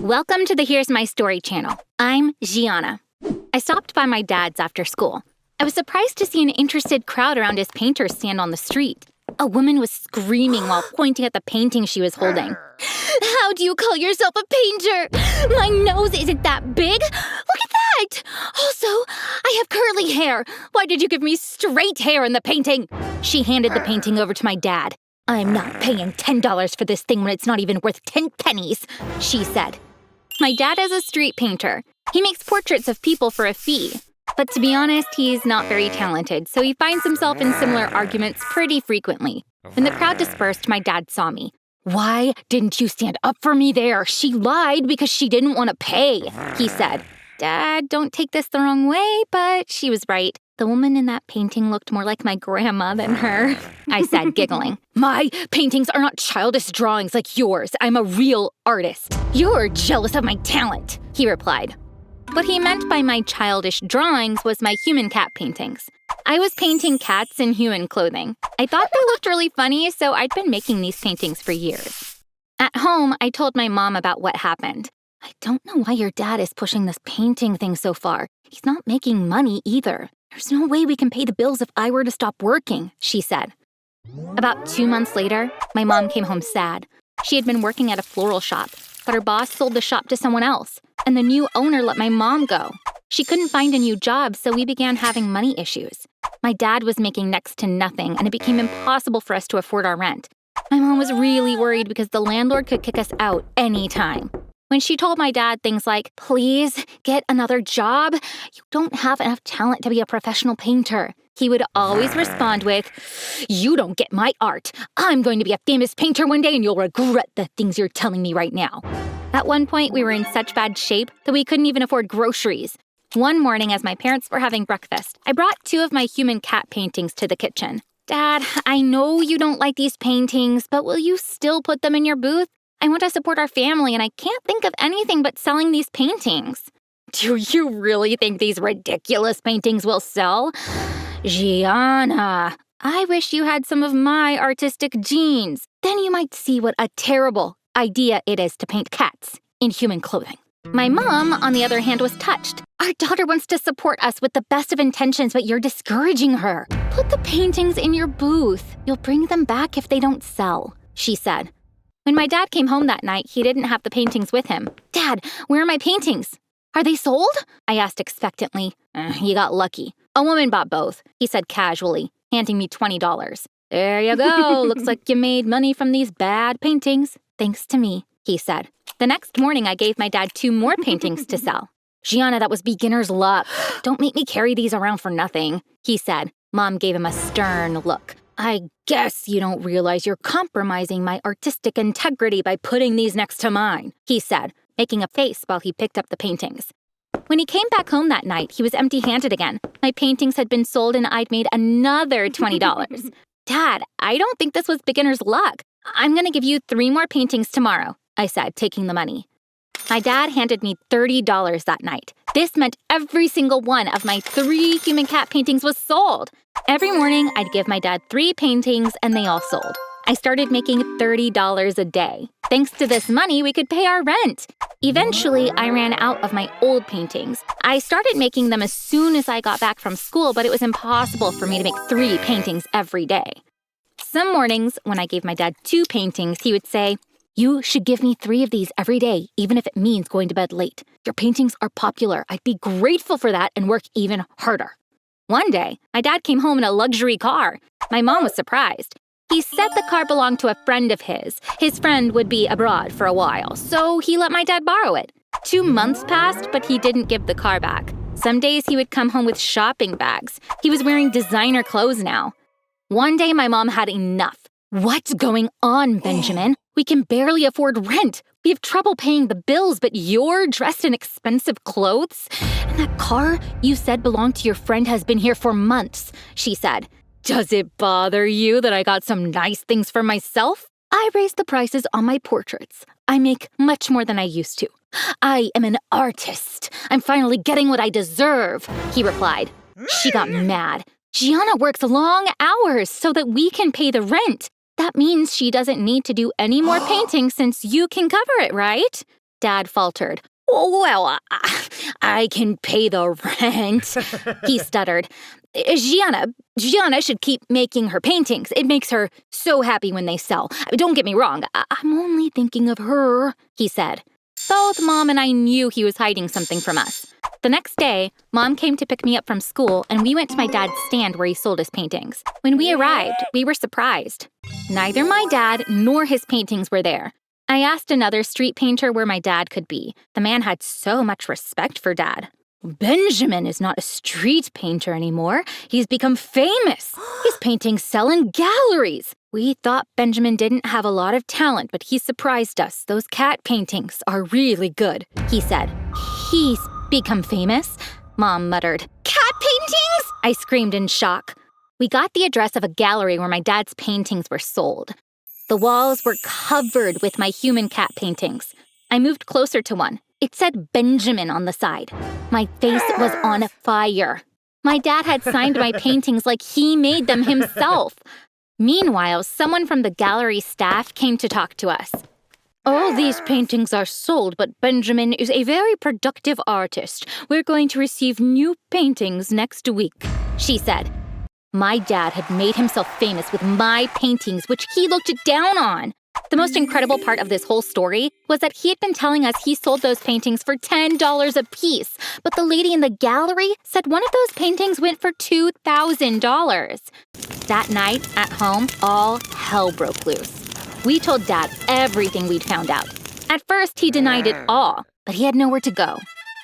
Welcome to the Here's My Story channel. I'm Gianna. I stopped by my dad's after school. I was surprised to see an interested crowd around his painter stand on the street. A woman was screaming while pointing at the painting she was holding. How do you call yourself a painter? My nose isn't that big. Look at that! Also, I have curly hair. Why did you give me straight hair in the painting? She handed the painting over to my dad. I'm not paying $10 for this thing when it's not even worth 10 pennies, she said. My dad is a street painter. He makes portraits of people for a fee. But to be honest, he's not very talented, so he finds himself in similar arguments pretty frequently. When the crowd dispersed, my dad saw me. Why didn't you stand up for me there? She lied because she didn't want to pay, he said. Dad, don't take this the wrong way, but she was right. The woman in that painting looked more like my grandma than her, I said, giggling. My paintings are not childish drawings like yours. I'm a real artist. You're jealous of my talent, he replied. What he meant by my childish drawings was my human cat paintings. I was painting cats in human clothing. I thought they looked really funny, so I'd been making these paintings for years. At home, I told my mom about what happened. I don't know why your dad is pushing this painting thing so far. He's not making money either. There's no way we can pay the bills if I were to stop working, she said. About 2 months later, my mom came home sad. She had been working at a floral shop, but her boss sold the shop to someone else, and the new owner let my mom go. She couldn't find a new job, so we began having money issues. My dad was making next to nothing, and it became impossible for us to afford our rent. My mom was really worried because the landlord could kick us out anytime. When she told my dad things like, please get another job, you don't have enough talent to be a professional painter, he would always respond with, you don't get my art. I'm going to be a famous painter one day and you'll regret the things you're telling me right now. At one point, we were in such bad shape that we couldn't even afford groceries. One morning, as my parents were having breakfast, I brought 2 of my human cat paintings to the kitchen. Dad, I know you don't like these paintings, but will you still put them in your booth? I want to support our family, and I can't think of anything but selling these paintings. Do you really think these ridiculous paintings will sell? Gianna, I wish you had some of my artistic genes. Then you might see what a terrible idea it is to paint cats in human clothing. My mom, on the other hand, was touched. Our daughter wants to support us with the best of intentions, but you're discouraging her. Put the paintings in your booth. You'll bring them back if they don't sell, she said. When my dad came home that night, he didn't have the paintings with him. Dad, where are my paintings? Are they sold? I asked expectantly. You got lucky. A woman bought both, he said casually, handing me $20. There you go. Looks like you made money from these bad paintings. Thanks to me, he said. The next morning, I gave my dad 2 more paintings to sell. Gianna, that was beginner's luck. Don't make me carry these around for nothing, he said. Mom gave him a stern look. I guess you don't realize you're compromising my artistic integrity by putting these next to mine, he said, making a face while he picked up the paintings. When he came back home that night, he was empty-handed again. My paintings had been sold and I'd made another $20. Dad, I don't think this was beginner's luck. I'm going to give you 3 more paintings tomorrow, I said, taking the money. My dad handed me $30 that night. This meant every single one of my 3 human cat paintings was sold. Every morning, I'd give my dad 3 paintings and they all sold. I started making $30 a day. Thanks to this money, we could pay our rent. Eventually, I ran out of my old paintings. I started making them as soon as I got back from school, but it was impossible for me to make 3 paintings every day. Some mornings, when I gave my dad 2 paintings, he would say, you should give me 3 of these every day, even if it means going to bed late. Your paintings are popular. I'd be grateful for that and work even harder. One day, my dad came home in a luxury car. My mom was surprised. He said the car belonged to a friend of his. His friend would be abroad for a while, so he let my dad borrow it. 2 months passed, but he didn't give the car back. Some days he would come home with shopping bags. He was wearing designer clothes now. One day, my mom had enough. What's going on, Benjamin? We can barely afford rent. We have trouble paying the bills, but you're dressed in expensive clothes? And that car you said belonged to your friend has been here for months, she said. Does it bother you that I got some nice things for myself? I raised the prices on my portraits. I make much more than I used to. I am an artist. I'm finally getting what I deserve, he replied. She got mad. Gianna works long hours so that we can pay the rent. That means she doesn't need to do any more painting since you can cover it, right? Dad faltered. Well, I can pay the rent, he stuttered. Gianna should keep making her paintings. It makes her so happy when they sell. Don't get me wrong, I'm only thinking of her, he said. Both Mom and I knew he was hiding something from us. The next day, Mom came to pick me up from school, and we went to my dad's stand where he sold his paintings. When we arrived, we were surprised. Neither my dad nor his paintings were there. I asked another street painter where my dad could be. The man had so much respect for Dad. Benjamin is not a street painter anymore. He's become famous. His paintings sell in galleries. We thought Benjamin didn't have a lot of talent, but he surprised us. Those cat paintings are really good, he said. He's become famous? Mom muttered. Cat paintings? I screamed in shock. We got the address of a gallery where my dad's paintings were sold. The walls were covered with my human cat paintings. I moved closer to one. It said Benjamin on the side. My face was on fire. My dad had signed my paintings like he made them himself. Meanwhile, someone from the gallery staff came to talk to us. All these paintings are sold, but Benjamin is a very productive artist. We're going to receive new paintings next week, she said. My dad had made himself famous with my paintings, which he looked down on. The most incredible part of this whole story was that he had been telling us he sold those paintings for $10 a piece, but the lady in the gallery said one of those paintings went for $2,000. That night, at home, all hell broke loose. We told Dad everything we'd found out. At first, he denied it all, but he had nowhere to go.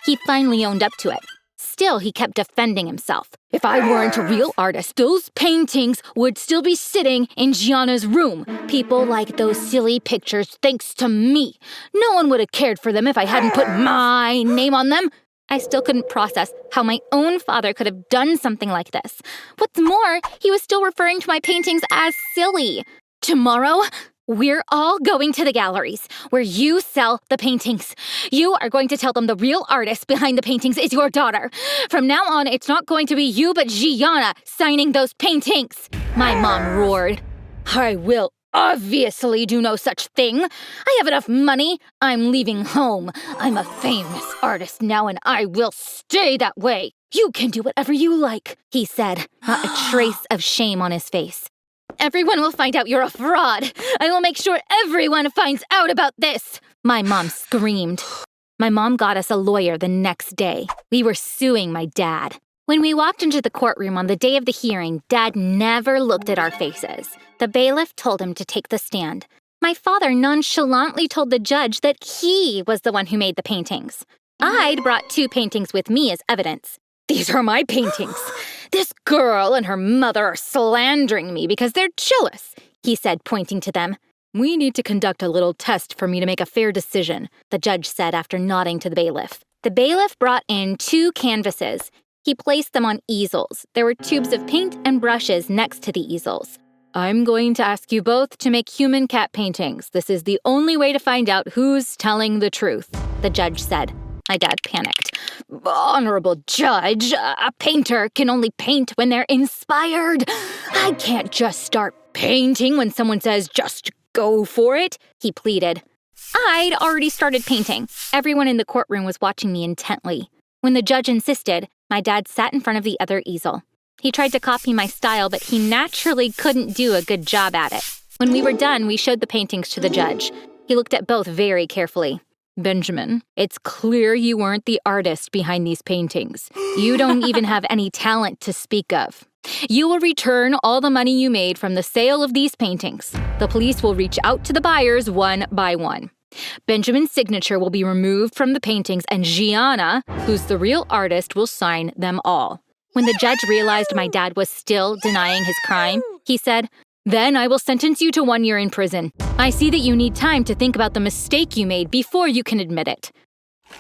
He finally owned up to it. Still, he kept defending himself. If I weren't a real artist, those paintings would still be sitting in Gianna's room. People like those silly pictures thanks to me. No one would have cared for them if I hadn't put my name on them. I still couldn't process how my own father could have done something like this. What's more, he was still referring to my paintings as silly. Tomorrow, we're all going to the galleries where you sell the paintings. You are going to tell them the real artist behind the paintings is your daughter. From now on, it's not going to be you but Gianna signing those paintings. My mom roared. I will obviously do no such thing. I have enough money. I'm leaving home. I'm a famous artist now and I will stay that way. You can do whatever you like, he said, not a trace of shame on his face. Everyone will find out you're a fraud. I will make sure everyone finds out about this. My mom screamed. My mom got us a lawyer the next day. We were suing my dad. When we walked into the courtroom on the day of the hearing, Dad never looked at our faces. The bailiff told him to take the stand. My father nonchalantly told the judge that he was the one who made the paintings. I'd brought 2 paintings with me as evidence. These are my paintings. This girl and her mother are slandering me because they're jealous, he said, pointing to them. We need to conduct a little test for me to make a fair decision, the judge said after nodding to the bailiff. The bailiff brought in 2 canvases. He placed them on easels. There were tubes of paint and brushes next to the easels. I'm going to ask you both to make human cat paintings. This is the only way to find out who's telling the truth, the judge said. My dad panicked. Honorable Judge, a painter can only paint when they're inspired. I can't just start painting when someone says, just go for it, he pleaded. I'd already started painting. Everyone in the courtroom was watching me intently. When the judge insisted, my dad sat in front of the other easel. He tried to copy my style, but he naturally couldn't do a good job at it. When we were done, we showed the paintings to the judge. He looked at both very carefully. Benjamin, it's clear you weren't the artist behind these paintings. You don't even have any talent to speak of. You will return all the money you made from the sale of these paintings. The police will reach out to the buyers one by one. Benjamin's signature will be removed from the paintings and Gianna, who's the real artist, will sign them all. When the judge realized my dad was still denying his crime, he said, Then I will sentence you to 1 year in prison. I see that you need time to think about the mistake you made before you can admit it.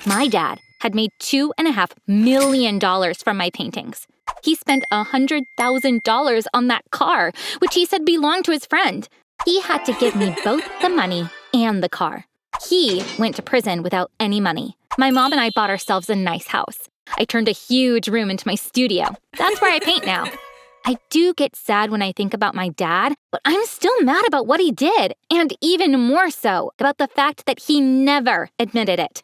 My dad had made $2.5 million from my paintings. He spent $100,000 on that car, which he said belonged to his friend. He had to give me both the money and the car. He went to prison without any money. My mom and I bought ourselves a nice house. I turned a huge room into my studio. That's where I paint now. I do get sad when I think about my dad, but I'm still mad about what he did, and even more so about the fact that he never admitted it.